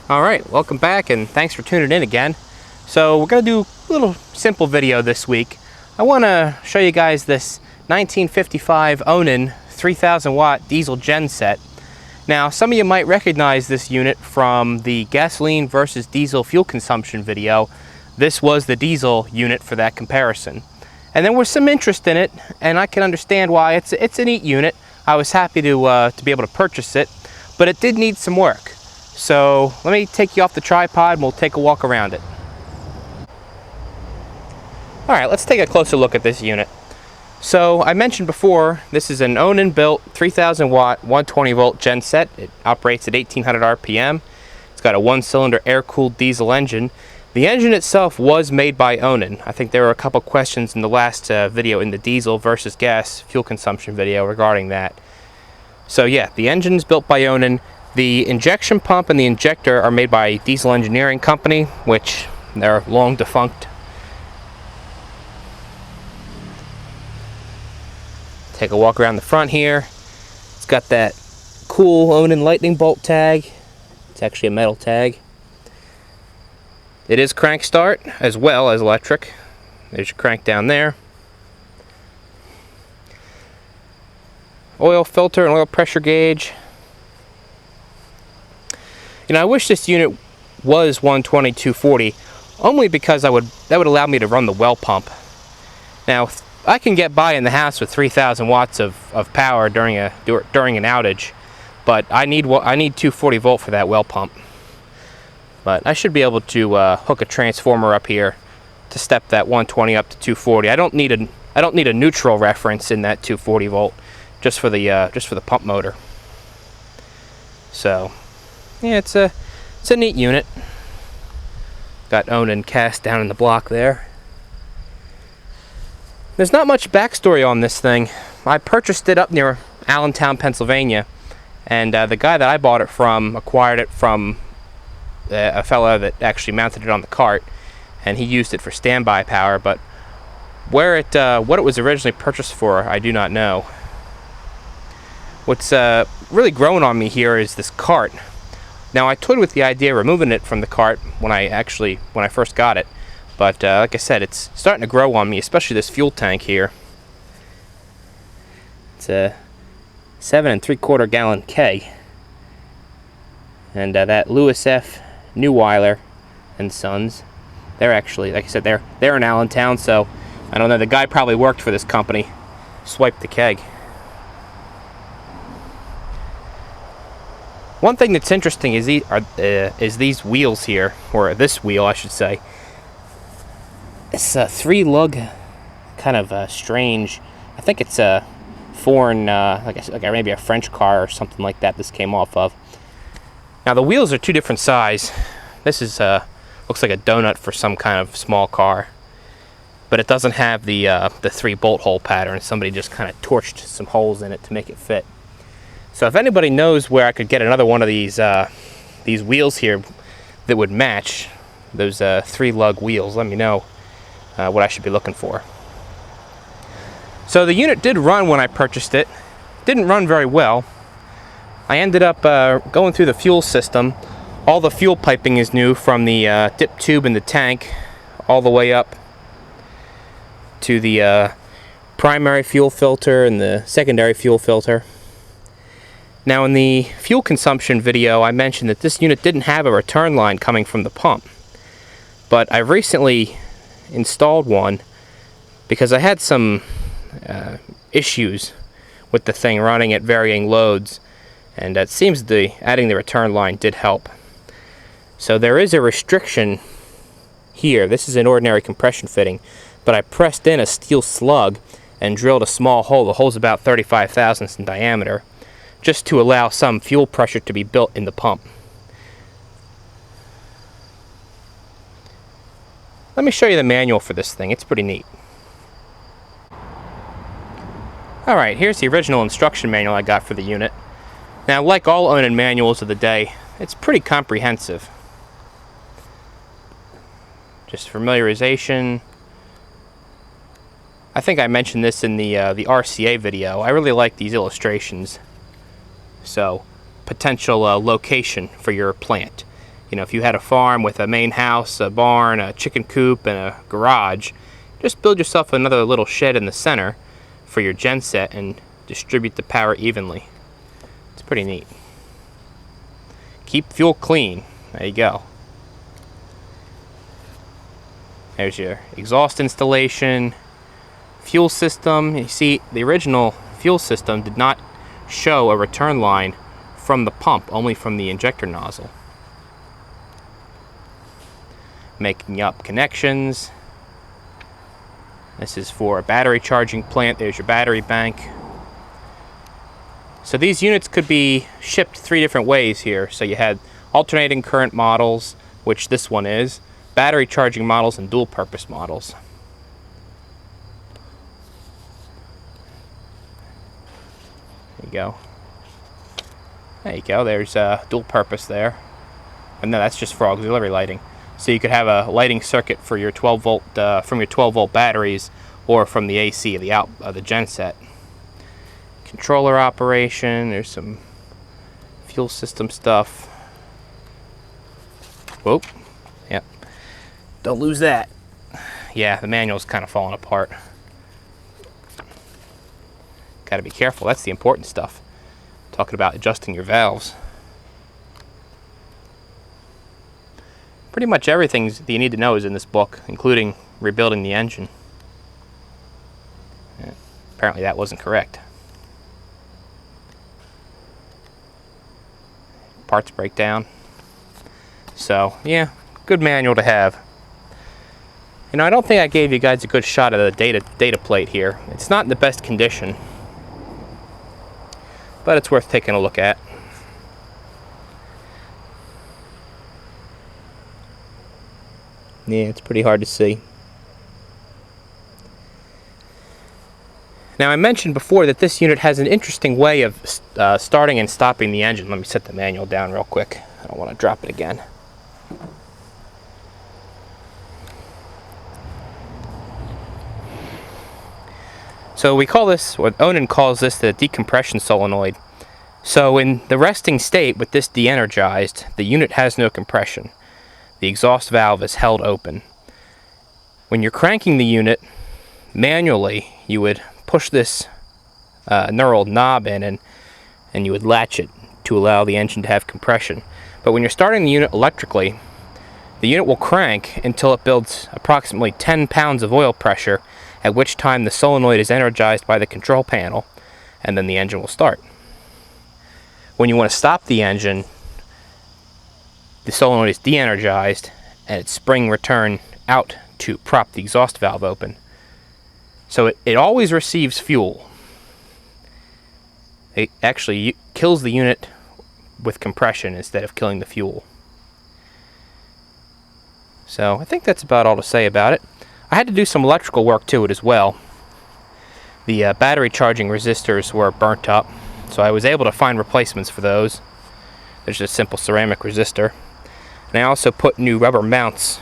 Alright, welcome back and thanks for tuning in again. So we're going to do a little simple video this week. I want to show you guys this 1955 Onan 3000 watt diesel gen set. Now some of you might recognize this unit from the gasoline versus diesel fuel consumption video. This was the diesel unit for that comparison. And there was some interest in it, and I can understand why. It's a neat unit. I was happy to be able to purchase it, but it did need some work. So let me take you off the tripod and we'll take a walk around it. Alright, let's take a closer look at this unit. So I mentioned before, this is an Onan built 3000 watt 120 volt gen set. It operates at 1800 RPM. It's got a 1-cylinder air-cooled diesel engine. The engine itself was made by Onan. I think there were a couple questions in the last video in the diesel versus gas fuel consumption video regarding that. So yeah, the engine is built by Onan. The injection pump and the injector are made by Diesel Engineering Company, which they're long defunct. Take a walk around the front here. It's got that cool Onan lightning bolt tag. It's actually a metal tag. It is crank start as well as electric. There's your crank down there. Oil filter and oil pressure gauge. You know, I wish this unit was 120/240, only because that would allow me to run the well pump. Now, I can get by in the house with 3000 watts of power during an outage, but I need 240 volt for that well pump. But I should be able to hook a transformer up here to step that 120 up to 240. I don't need a neutral reference in that 240 volt, just for the pump motor. So. Yeah, it's a neat unit. Got Onan cast down in the block there. There's not much backstory on this thing. I purchased it up near Allentown, Pennsylvania, and the guy that I bought it from acquired it from a fellow that actually mounted it on the cart, and he used it for standby power. But what it was originally purchased for, I do not know. What's really growing on me here is this cart. Now, I toyed with the idea of removing it from the cart when I first got it, but like I said, it's starting to grow on me, especially this fuel tank here. It's a 7 3/4 gallon keg, and that Lewis F. Newweiler and Sons. They're actually, like I said, they're in Allentown, so I don't know. The guy probably worked for this company. Swiped the keg. One thing that's interesting is these wheels here, or this wheel, I should say. It's a 3-lug, kind of strange. I think it's a foreign, like maybe a French car or something like that. This came off of. Now the wheels are two different size. This is looks like a donut for some kind of small car, but it doesn't have the 3 bolt hole pattern. Somebody just kind of torched some holes in it to make it fit. So if anybody knows where I could get another one of these wheels here that would match those 3-lug wheels, let me know what I should be looking for. So the unit did run when I purchased it. Didn't run very well. I ended up going through the fuel system. All the fuel piping is new, from the dip tube in the tank all the way up to the primary fuel filter and the secondary fuel filter. Now, in the fuel consumption video, I mentioned that this unit didn't have a return line coming from the pump. But I recently installed one because I had some issues with the thing running at varying loads, and it seems adding the return line did help. So there is a restriction here. This is an ordinary compression fitting, but I pressed in a steel slug and drilled a small hole. The hole's about 35 thousandths in diameter, just to allow some fuel pressure to be built in the pump. Let me show you the manual for this thing. It's pretty neat. Alright, here's the original instruction manual I got for the unit. Now, like all Onan manuals of the day, it's pretty comprehensive. Just familiarization. I think I mentioned this in the RCA video. I really like these illustrations. So, potential location for your plant. You know, if you had a farm with a main house, a barn, a chicken coop, and a garage, just build yourself another little shed in the center for your genset and distribute the power evenly. It's pretty neat. Keep fuel clean. There you go. There's your exhaust installation, fuel system. You see, the original fuel system did not show a return line from the pump, only from the injector nozzle. Making up connections. This is for a battery charging plant. There's your battery bank. So these units could be shipped 3 different ways here. So you had alternating current models, which this one is, battery charging models, and dual purpose models. There you go. There you go. There's dual purpose there. And no, that's just for auxiliary lighting. So you could have a lighting circuit for your 12 volt from your 12 volt batteries, or from the AC, the genset. Controller operation. There's some fuel system stuff. Whoa. Yep. Don't lose that. Yeah, the manual's kind of falling apart. Got to be careful. That's the important stuff. Talking about adjusting your valves. Pretty much everything that you need to know is in this book, including rebuilding the engine. Yeah, apparently that wasn't correct. Parts breakdown. So, yeah, good manual to have. You know, I don't think I gave you guys a good shot of the data plate here. It's not in the best condition, but it's worth taking a look at. Yeah, it's pretty hard to see. Now, I mentioned before that this unit has an interesting way of starting and stopping the engine. Let me set the manual down real quick. I don't want to drop it again. So we call this, what Onan calls this, the decompression solenoid. So in the resting state with this de-energized, the unit has no compression. The exhaust valve is held open. When you're cranking the unit manually, you would push this knurled knob in, and you would latch it to allow the engine to have compression. But when you're starting the unit electrically, the unit will crank until it builds approximately 10 pounds of oil pressure, at which time the solenoid is energized by the control panel, and then the engine will start. When you want to stop the engine, the solenoid is de-energized, and its spring return out to prop the exhaust valve open. So it always receives fuel. It actually kills the unit with compression instead of killing the fuel. So I think that's about all to say about it. I had to do some electrical work to it as well. The battery charging resistors were burnt up, so I was able to find replacements for those. There's a simple ceramic resistor. And I also put new rubber mounts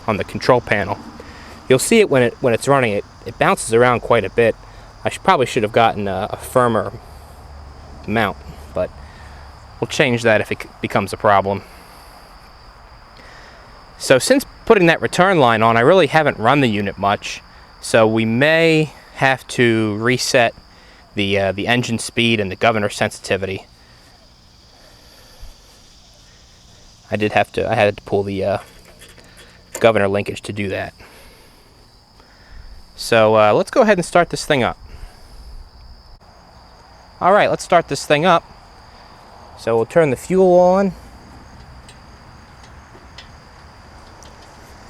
on the control panel. You'll see it when it's running. It bounces around quite a bit. I probably should have gotten a firmer mount, but we'll change that if it becomes a problem. So since putting that return line on, I really haven't run the unit much, so we may have to reset the engine speed and the governor sensitivity. I had to pull the governor linkage to do that. So let's go ahead and start this thing up. Alright, let's start this thing up. So we'll turn the fuel on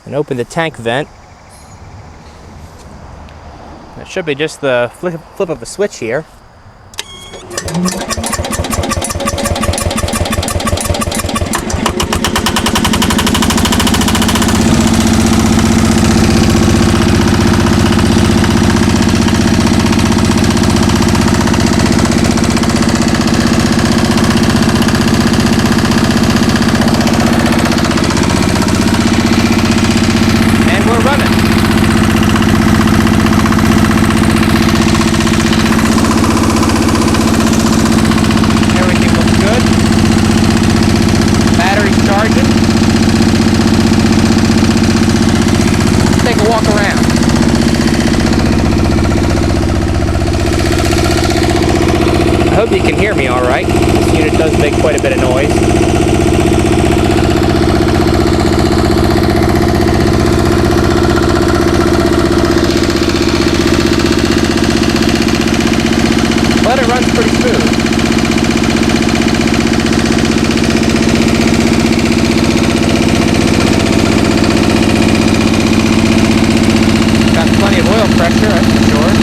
and open the tank vent. It should be just the flip of a switch here. Everything looks good. hope you can hear me all right. This unit does make quite a bit of noise. But it runs pretty smooth. Got plenty of oil pressure, that's for sure.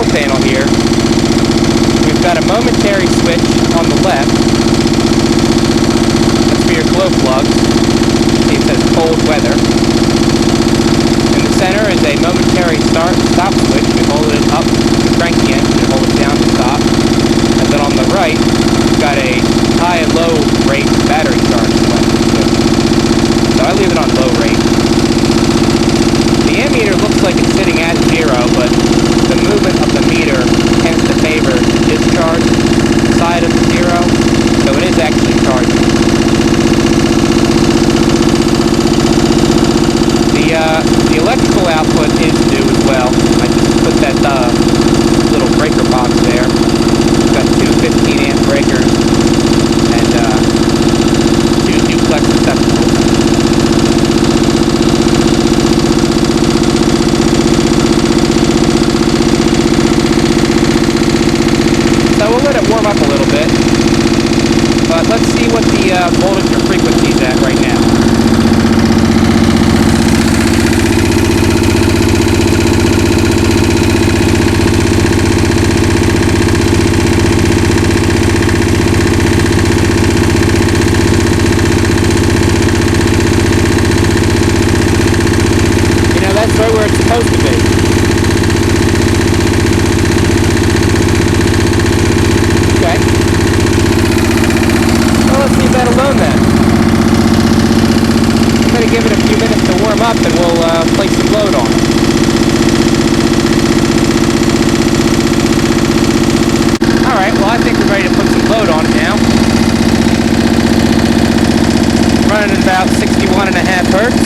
Panel here, we've got a momentary switch on the left. That's for your glow plugs. See, it says cold weather. In the center is a momentary stop switch. You hold it up to crank the engine and hold it down to stop. And then on the right, we've got a high and low rate battery charge selector too. So I leave it on low rate. The ammeter looks like it's sitting at 0, but the movement of the meter tends to favor the discharge side of the 0, so it is actually charging. The electrical output is new as well. I just put that little breaker box there. It's got two 15-amp breakers and two duplex receptacles. So we'll let it warm up a little bit, but let's see what the voltage or frequency is at right now. You know, that's right where it's supposed to be. That alone then. I'm going to give it a few minutes to warm up and we'll place some load on it. Alright, well I think we're ready to put some load on it now. Running at about 61.5 hertz.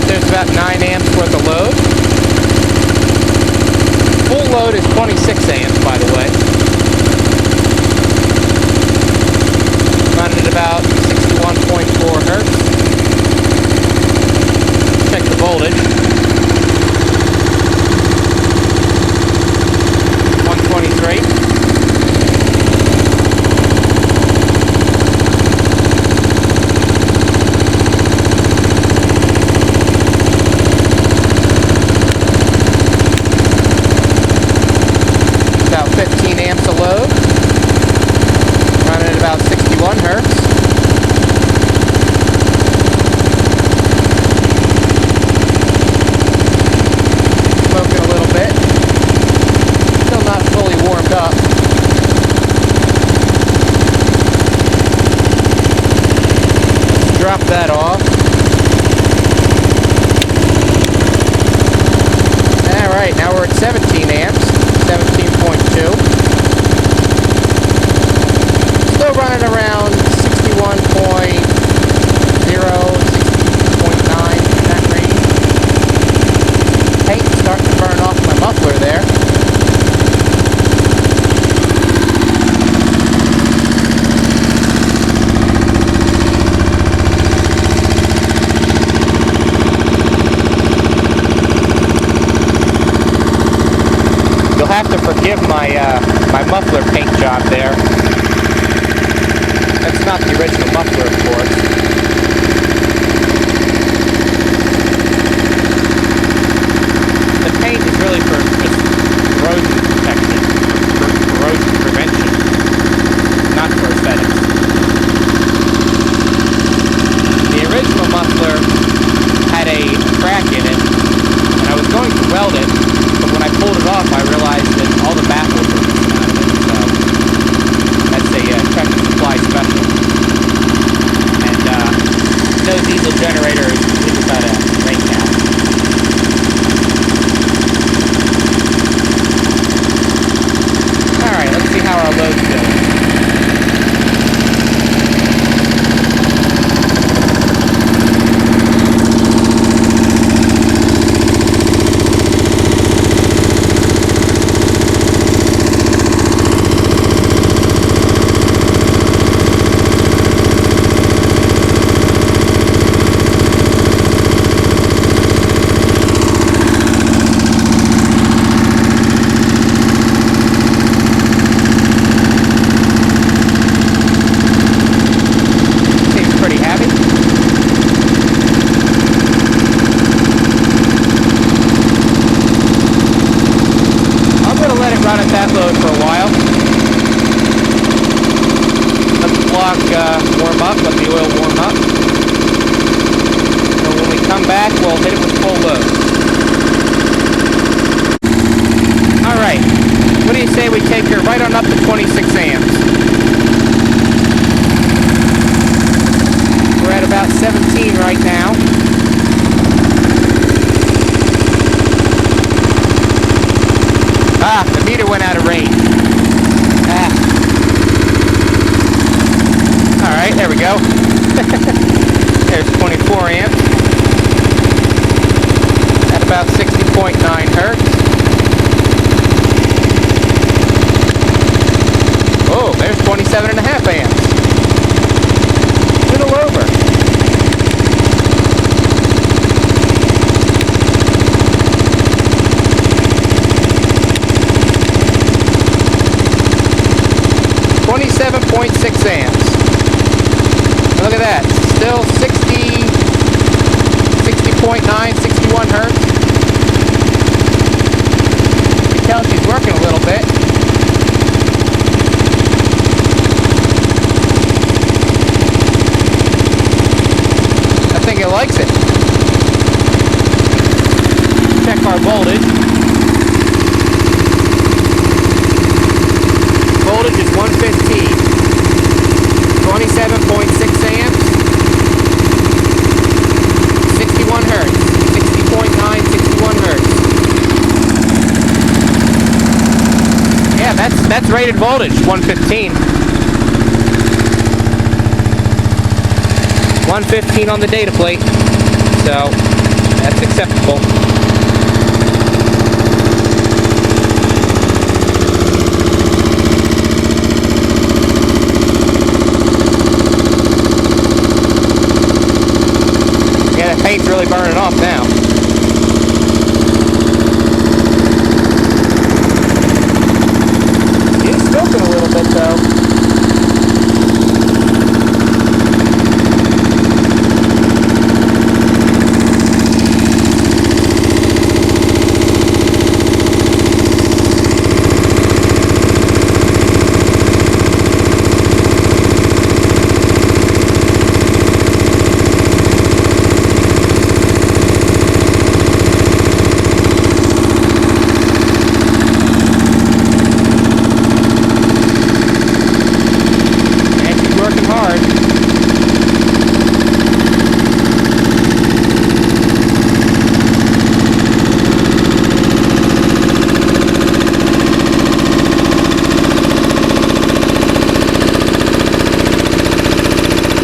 There's about 9 amps worth of load. Full load is 26 amps, by the way. Running at about 61.4 hertz. Check the voltage. 123. About 15 amps of load, running at about 61 hertz. Smoking a little bit, still not fully warmed up. Let's drop that off. Alright, now we're at 17 amps. 17.2. Still running around 61.0, 60.9 in that range. Paint's starting to burn off my muffler there. You'll have to forgive my my muffler paint job there. That's not the original muffler, of course. that load for a while. Let the block warm up, let the oil warm up. And when we come back, we'll hit it with full load. Alright, what do you say we take her right on up to 26 amps? We're at about 17 right now. Ah, the meter went out of range. Ah. Alright, there we go. There's 24 amps. At about 60.9 hertz. Oh, there's 27.5 amps. A little over. .6 amps. Look at that. Still 60.9, 61 hertz. You can tell she's working a little bit. I think it likes it. Check our voltage. Voltage is 115. 27.6 amps, 61 hertz, 60.9, 61 hertz. Yeah, that's rated voltage, 115. 115 on the data plate, so that's acceptable. The paint's really burning off now. It is smoking a little bit though.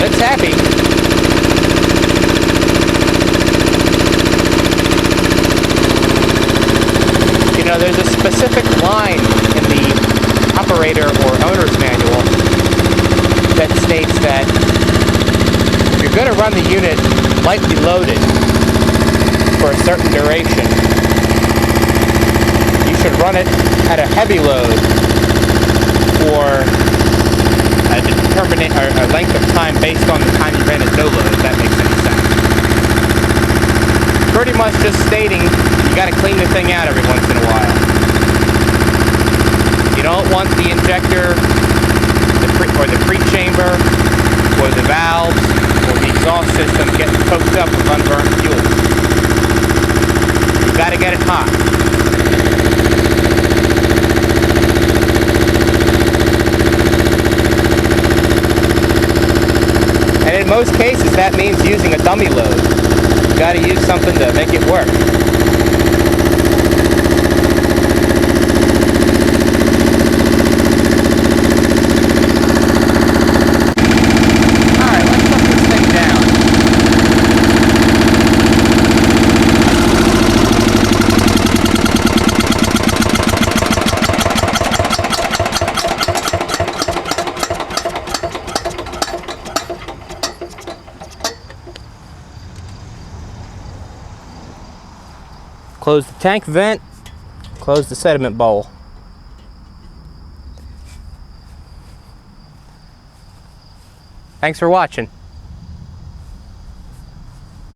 It's happy. You know, there's a specific line in the operator or owner's manual that states that if you're going to run the unit lightly loaded for a certain duration, you should run it at a heavy load for a determinate or a length of time based on the time you ran at no load, if that makes any sense. Pretty much just stating you got to clean the thing out every once in a while. You don't want the injector, or the pre-chamber, or the valves, or the exhaust system getting poked up with unburnt fuel. You got to get it hot. And in most cases, that means using a dummy load. You got to use something to make it work. Alright, let's put this thing down. Close the tank vent, close the sediment bowl. Thanks for watching.